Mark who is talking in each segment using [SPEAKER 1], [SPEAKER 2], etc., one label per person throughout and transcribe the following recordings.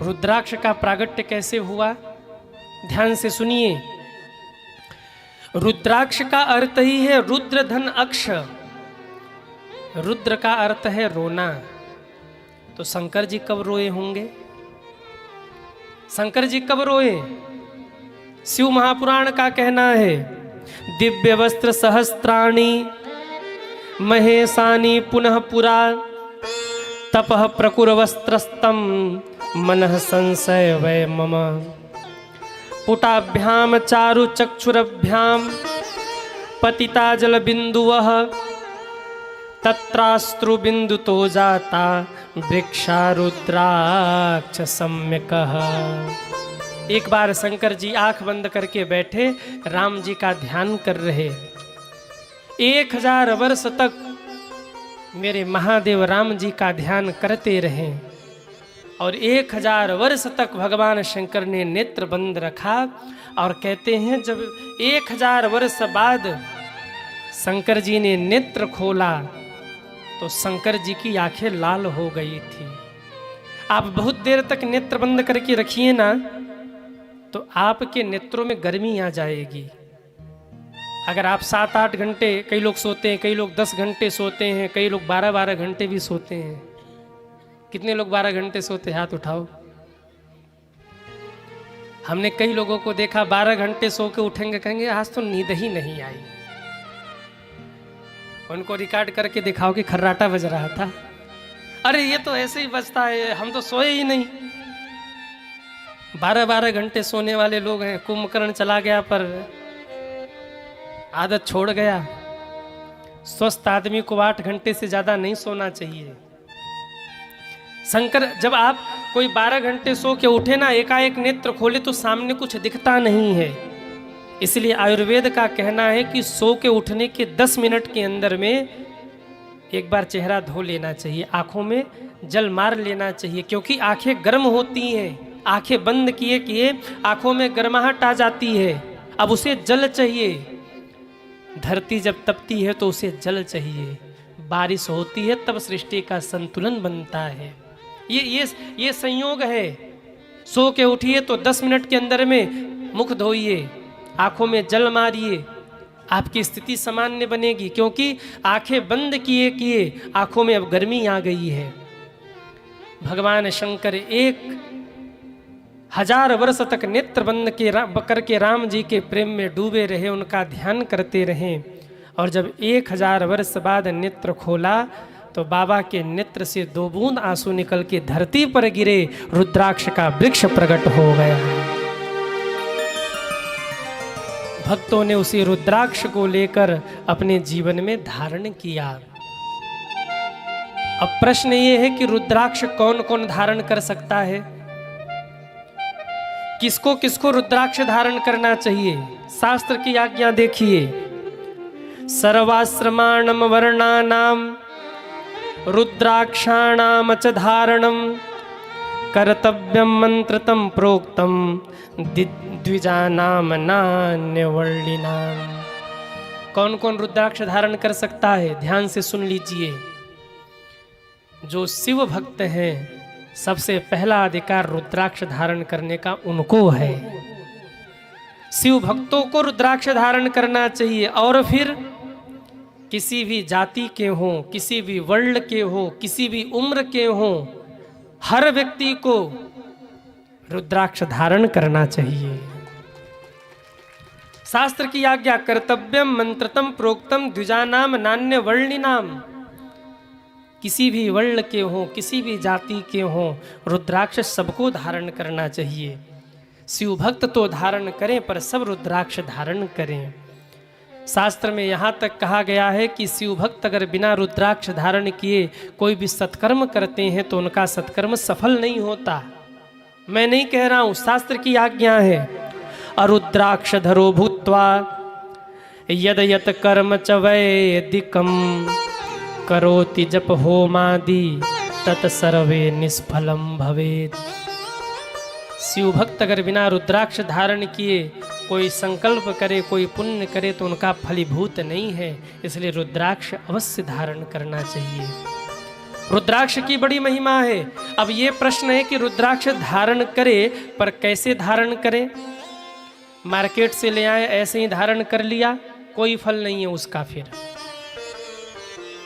[SPEAKER 1] रुद्राक्ष का प्रागट्य कैसे हुआ, ध्यान से सुनिए। रुद्राक्ष का अर्थ ही है रुद्र धन अक्ष। रुद्र का अर्थ है रोना। तो शंकर जी कब रोए होंगे? शंकर जी कब रोए? शिव महापुराण का कहना है, दिव्य वस्त्र सहस्त्राणि महेशानि पुनः पुरा तपः प्रकुर वस्त्रस्तम मनः संशय वै मम पुटाभ्याम चारु चक्षुरभ्याम पतिता जल बिंदुवः तत्रास्त्रु बिंदु तो जाता वृक्षा रुद्राक्ष सम्यकः। एक बार शंकर जी आंख बंद करके बैठे, राम जी का ध्यान कर रहे। 1000 वर्ष तक मेरे महादेव राम जी का ध्यान करते रहे और 1000 वर्ष तक भगवान शंकर ने नेत्र बंद रखा। और कहते हैं जब 1000 वर्ष बाद शंकर जी ने नेत्र खोला तो शंकर जी की आंखें लाल हो गई थी। आप बहुत देर तक नेत्र बंद करके रखिए ना, तो आपके नेत्रों में गर्मी आ जाएगी। अगर आप 7-8 घंटे, कई लोग सोते हैं, कई लोग 10 घंटे सोते हैं, कई लोग 12-12 घंटे भी सोते हैं। कितने लोग 12 घंटे सोते हैं? हाथ उठाओ। हमने कई लोगों को देखा 12 घंटे सो के उठेंगे, कहेंगे आज तो नींद ही नहीं आई। उनको रिकॉर्ड करके दिखाओ कि खर्राटा बज रहा था। अरे ये तो ऐसे ही बजता है, हम तो सोए ही नहीं। 12-12 घंटे सोने वाले लोग हैं। कुंभकर्ण चला गया पर आदत छोड़ गया। स्वस्थ आदमी को 8 घंटे से ज्यादा नहीं सोना चाहिए। शंकर, जब आप कोई 12 घंटे सो के उठे ना, एकाएक नेत्र खोले तो सामने कुछ दिखता नहीं है। इसलिए आयुर्वेद का कहना है कि सो के उठने के 10 मिनट के अंदर में एक बार चेहरा धो लेना चाहिए, आंखों में जल मार लेना चाहिए, क्योंकि आंखें गर्म होती हैं। आंखें बंद किए किए आंखों में गर्माहट आ जाती है। अब उसे जल चाहिए। धरती जब तपती है तो उसे जल चाहिए। बारिश होती है तब सृष्टि का संतुलन बनता है। ये संयोग है। सो के उठिए तो 10 मिनट के अंदर में मुख धोइए, आंखों में जल मारिए, आपकी स्थिति सामान्य बनेगी। क्योंकि आंखें बंद किए किए आंखों में अब गर्मी आ गई है। भगवान शंकर 1000 वर्ष तक नेत्र बंद करके राम जी के प्रेम में डूबे रहे, उनका ध्यान करते रहे। और जब 1000 वर्ष बाद नेत्र खोला तो बाबा के नेत्र से 2 बूंद आंसू निकल के धरती पर गिरे। रुद्राक्ष का वृक्ष प्रकट हो गया। भक्तों ने उसी रुद्राक्ष को लेकर अपने जीवन में धारण किया। अब प्रश्न ये है कि रुद्राक्ष कौन कौन धारण कर सकता है? किसको किसको रुद्राक्ष धारण करना चाहिए? शास्त्र की आज्ञा देखिए। सर्वाश्रमाणम वर्णानाम रुद्राक्षाणाम च धारणम कर्तव्यम मंत्रतम प्रोक्तम द्विजानाम नान्यवर्णिनाम। कौन कौन रुद्राक्ष धारण कर सकता है? ध्यान से सुन लीजिए। जो शिव भक्त हैं, सबसे पहला अधिकार रुद्राक्ष धारण करने का उनको है। शिव भक्तों को रुद्राक्ष धारण करना चाहिए। और फिर किसी भी जाति के हों, किसी भी वर्ण के हो, किसी भी उम्र के हों, हर व्यक्ति को रुद्राक्ष धारण करना चाहिए। शास्त्र की आज्ञा, कर्तव्यम मंत्रतम प्रोक्तम द्विजानाम नान्य वर्णिनाम। किसी भी वर्ण के हों, किसी भी जाति के हों, रुद्राक्ष सबको धारण करना चाहिए। शिव भक्त तो धारण करें पर सब रुद्राक्ष धारण करें। शास्त्र में यहाँ तक कहा गया है कि शिव भक्त अगर बिना रुद्राक्ष धारण किए कोई भी सत्कर्म करते हैं तो उनका सत्कर्म सफल नहीं होता। मैं नहीं कह रहा हूँ, शास्त्र की आज्ञा है। अरुद्राक्ष धरो भूत्वा यद यत कर्म च वैदिकम करोति जप होमादि तत्सर्वे निष्फलम भवेत्। शिव भक्त अगर बिना रुद्राक्ष धारण किए कोई संकल्प करे, कोई पुण्य करे तो उनका फलीभूत नहीं है। इसलिए रुद्राक्ष अवश्य धारण करना चाहिए। रुद्राक्ष की बड़ी महिमा है। अब ये प्रश्न है कि रुद्राक्ष धारण करे, पर कैसे धारण करें? मार्केट से ले आए, ऐसे ही धारण कर लिया, कोई फल नहीं है उसका। फिर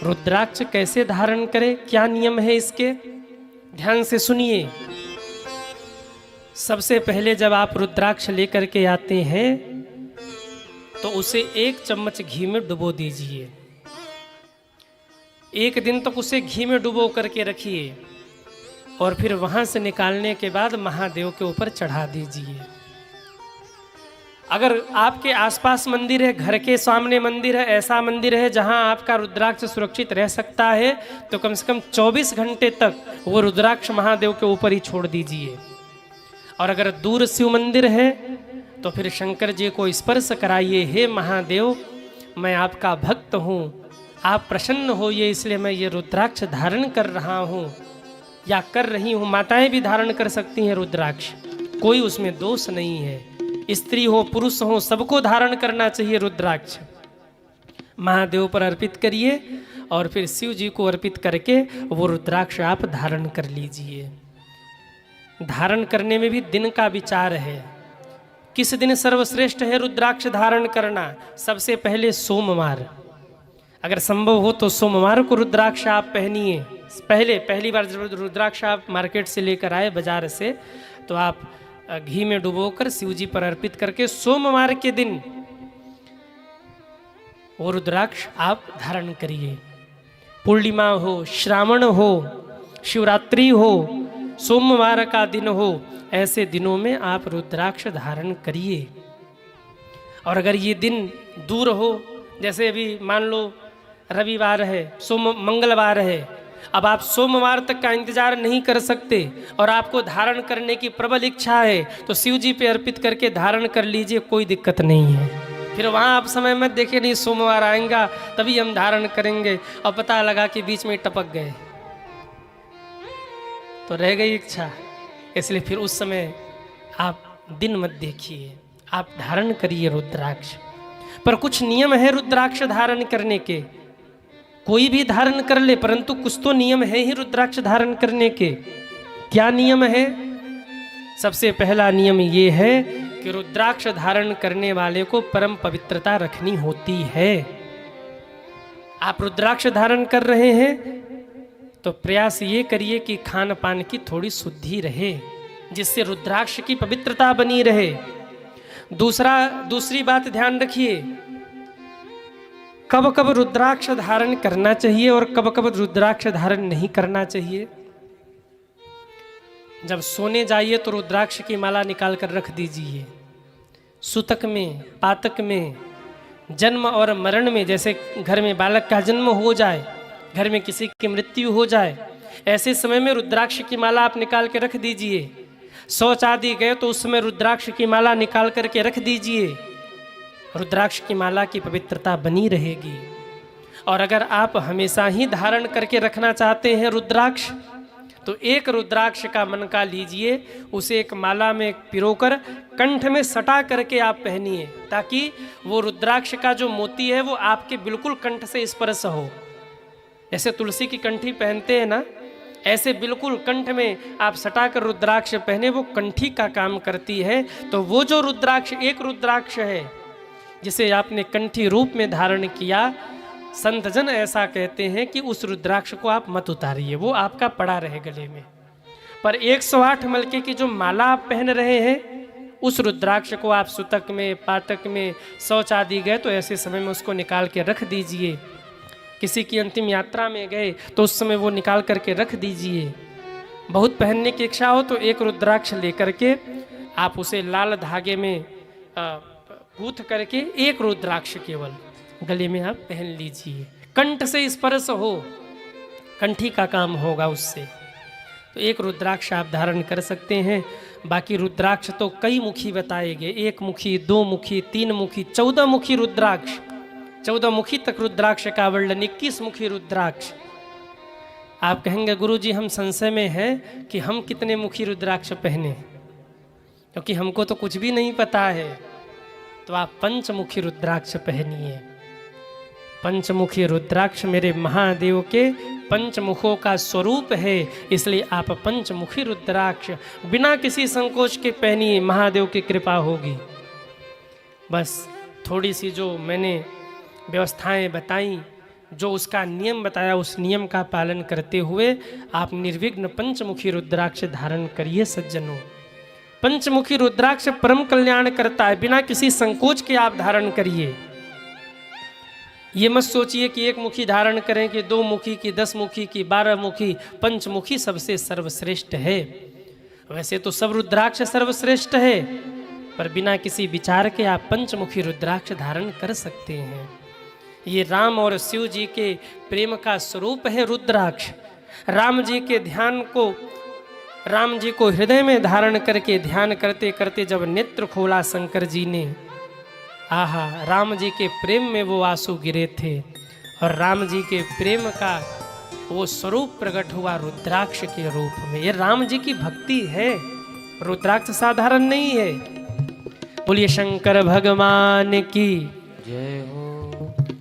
[SPEAKER 1] रुद्राक्ष कैसे धारण करें, क्या नियम है इसके, ध्यान से सुनिए। सबसे पहले जब आप रुद्राक्ष लेकर के आते हैं तो उसे 1 चम्मच घी में डुबो दीजिए। 1 दिन तक उसे घी में डुबो करके रखिए और फिर वहां से निकालने के बाद महादेव के ऊपर चढ़ा दीजिए। अगर आपके आसपास मंदिर है, घर के सामने मंदिर है, ऐसा मंदिर है जहां आपका रुद्राक्ष सुरक्षित रह सकता है, तो कम से कम 24 घंटे तक वो रुद्राक्ष महादेव के ऊपर ही छोड़ दीजिए। और अगर दूर शिव मंदिर है तो फिर शंकर जी को स्पर्श कराइए, हे महादेव मैं आपका भक्त हूँ, आप प्रसन्न होइए, इसलिए मैं ये रुद्राक्ष धारण कर रहा हूँ या कर रही हूँ। माताएं भी धारण कर सकती हैं रुद्राक्ष, कोई उसमें दोष नहीं है। स्त्री हो पुरुष हो सबको धारण करना चाहिए रुद्राक्ष। महादेव पर अर्पित करिए और फिर शिव जी को अर्पित करके वो रुद्राक्ष आप धारण कर लीजिए। धारण करने में भी दिन का विचार है, किस दिन सर्वश्रेष्ठ है रुद्राक्ष धारण करना। सबसे पहले सोमवार, अगर संभव हो तो सोमवार को रुद्राक्ष आप पहनिए। पहली बार जब रुद्राक्ष आप मार्केट से लेकर आए बाजार से, तो आप घी में डुबोकर शिव जी पर अर्पित करके सोमवार के दिन वो रुद्राक्ष आप धारण करिए। पूर्णिमा हो, श्रावण हो, शिवरात्रि हो, सोमवार का दिन हो, ऐसे दिनों में आप रुद्राक्ष धारण करिए। और अगर ये दिन दूर हो, जैसे अभी मान लो रविवार है, मंगलवार है, अब आप सोमवार तक का इंतजार नहीं कर सकते और आपको धारण करने की प्रबल इच्छा है, तो शिव जी पे अर्पित करके धारण कर लीजिए, कोई दिक्कत नहीं है। फिर वहाँ आप समय मत देखिए, नहीं सोमवार आएगा तभी हम धारण करेंगे, और पता लगा कि बीच में टपक गए तो रह गई इच्छा। इसलिए फिर उस समय आप दिन मत देखिए, आप धारण करिए रुद्राक्ष। पर कुछ नियम है रुद्राक्ष धारण करने के, कोई भी धारण कर ले, परंतु कुछ तो नियम है ही रुद्राक्ष धारण करने के। क्या नियम है? सबसे पहला नियम ये है कि रुद्राक्ष धारण करने वाले को परम पवित्रता रखनी होती है। आप रुद्राक्ष धारण कर रहे हैं तो प्रयास ये करिए कि खान पान की थोड़ी शुद्धि रहे, जिससे रुद्राक्ष की पवित्रता बनी रहे। दूसरी बात ध्यान रखिए, कब कब रुद्राक्ष धारण करना चाहिए और कब कब रुद्राक्ष धारण नहीं करना चाहिए। जब सोने जाइए तो रुद्राक्ष की माला निकाल कर रख दीजिए। सूतक में, पातक में, जन्म और मरण में, जैसे घर में बालक का जन्म हो जाए, घर में किसी की मृत्यु हो जाए, ऐसे समय में रुद्राक्ष की माला आप निकाल के रख दीजिए। शौच आदि गए तो उस समय रुद्राक्ष की माला निकाल करके रख दीजिए, रुद्राक्ष की माला की पवित्रता बनी रहेगी। और अगर आप हमेशा ही धारण करके रखना चाहते हैं रुद्राक्ष, तो एक रुद्राक्ष का मन का लीजिए, उसे एक माला में पिरोकर कंठ में सटा करके आप पहनिए, ताकि वो रुद्राक्ष का जो मोती है वो आपके बिल्कुल कंठ से स्पर्श हो। जैसे तुलसी की कंठी पहनते हैं ना, ऐसे बिल्कुल कंठ में आप सटाकर रुद्राक्ष पहने, वो कंठी का काम करती है। तो वो जो रुद्राक्ष, एक रुद्राक्ष है जिसे आपने कंठी रूप में धारण किया, संत जन ऐसा कहते हैं कि उस रुद्राक्ष को आप मत उतारिए, वो आपका पड़ा रहे गले में। पर 108 मलके की जो माला आप पहन रहे हैं, उस रुद्राक्ष को आप सुतक में, पातक में, शौच आदि गए तो ऐसे समय में उसको निकाल के रख दीजिए। किसी की अंतिम यात्रा में गए तो उस समय वो निकाल करके रख दीजिए। बहुत पहनने की इच्छा हो तो एक रुद्राक्ष लेकर के आप उसे लाल धागे में गूंथ करके एक रुद्राक्ष केवल गले में आप पहन लीजिए। कंठ से स्पर्श हो, कंठी का काम होगा उससे। तो एक रुद्राक्ष आप धारण कर सकते हैं। बाकी रुद्राक्ष तो कई मुखी बताए गए, 1 मुखी, 2 मुखी, 3 मुखी, 14 मुखी रुद्राक्ष, 14 मुखी तक रुद्राक्ष का वर्णन, 21 मुखी रुद्राक्ष। आप कहेंगे गुरुजी हम संशय में हैं कि हम कितने मुखी रुद्राक्ष पहने, क्योंकि हमको तो कुछ भी नहीं पता है। तो आप पंचमुखी रुद्राक्ष पहनिए। पंचमुखी रुद्राक्ष मेरे महादेव के पंचमुखों का स्वरूप है, इसलिए आप पंचमुखी रुद्राक्ष बिना किसी संकोच के पहनिए, महादेव की कृपा होगी। बस थोड़ी सी जो मैंने व्यवस्थाएं बताई, जो उसका नियम बताया, उस नियम का पालन करते हुए आप निर्विघ्न पंचमुखी रुद्राक्ष धारण करिए सज्जनों। पंचमुखी रुद्राक्ष परम कल्याण करता है, बिना किसी संकोच के आप धारण करिए। ये मत सोचिए कि एक मुखी धारण करें कि 2 मुखी की, 10 मुखी की, 12 मुखी। पंचमुखी सबसे सर्वश्रेष्ठ है। वैसे तो सब रुद्राक्ष सर्वश्रेष्ठ है, पर बिना किसी विचार के आप पंचमुखी रुद्राक्ष धारण कर सकते हैं। ये राम और शिव जी के प्रेम का स्वरूप है रुद्राक्ष। राम जी के ध्यान को, राम जी को हृदय में धारण करके ध्यान करते करते जब नेत्र खोला शंकर जी ने, आहा, राम जी के प्रेम में वो आंसू गिरे थे और राम जी के प्रेम का वो स्वरूप प्रकट हुआ रुद्राक्ष के रूप में। ये राम जी की भक्ति है, रुद्राक्ष साधारण नहीं है। बोलिए शंकर भगवान की
[SPEAKER 2] जय हो।